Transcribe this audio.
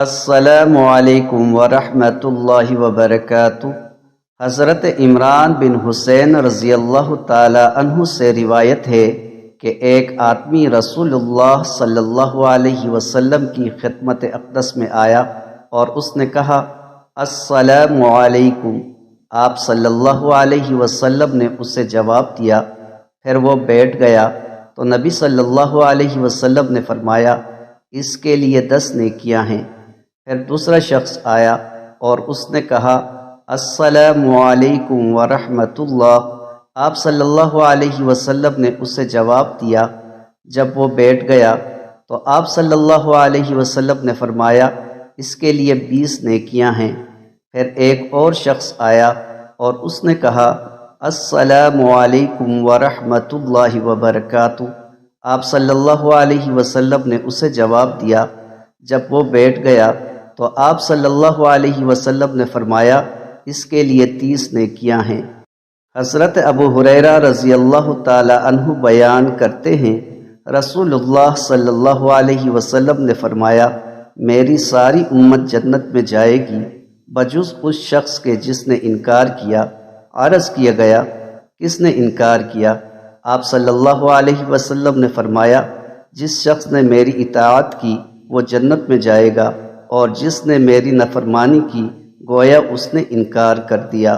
السلام علیکم ورحمۃ اللہ وبرکاتہ۔ حضرت عمران بن حسین رضی اللہ تعالی عنہ سے روایت ہے کہ ایک آدمی رسول اللہ صلی اللہ علیہ وسلم کی خدمت اقدس میں آیا اور اس نے کہا السلام علیکم۔ آپ صلی اللہ علیہ وسلم نے اسے جواب دیا، پھر وہ بیٹھ گیا تو نبی صلی اللہ علیہ وسلم نے فرمایا اس کے لیے 10 نیکیاں ہیں۔ پھر دوسرا شخص آیا اور اس نے کہا السلام علیکم ورحمۃ اللہ۔ آپ صلی اللہ علیہ وسلم نے اسے جواب دیا۔ جب وہ بیٹھ گیا تو آپ صلی اللہ علیہ وسلم نے فرمایا اس کے لیے 20 نیکیاں ہیں۔ پھر ایک اور شخص آیا اور اس نے کہا السلام علیکم ورحمۃ اللہ وبرکاتہ۔ آپ صلی اللہ علیہ وسلم نے اسے جواب دیا۔ جب وہ بیٹھ گیا تو آپ صلی اللہ علیہ وسلم نے فرمایا اس کے لیے 30 نیکیاں ہیں۔ حضرت ابو ہریرہ رضی اللہ تعالی عنہ بیان کرتے ہیں رسول اللہ صلی اللہ علیہ وسلم نے فرمایا میری ساری امت جنت میں جائے گی بجز اس شخص کے جس نے انکار کیا۔ عرض کیا گیا کس نے انکار کیا؟ آپ صلی اللہ علیہ وسلم نے فرمایا جس شخص نے میری اطاعت کی وہ جنت میں جائے گا، اور جس نے میری نافرمانی کی گویا اس نے انکار کر دیا۔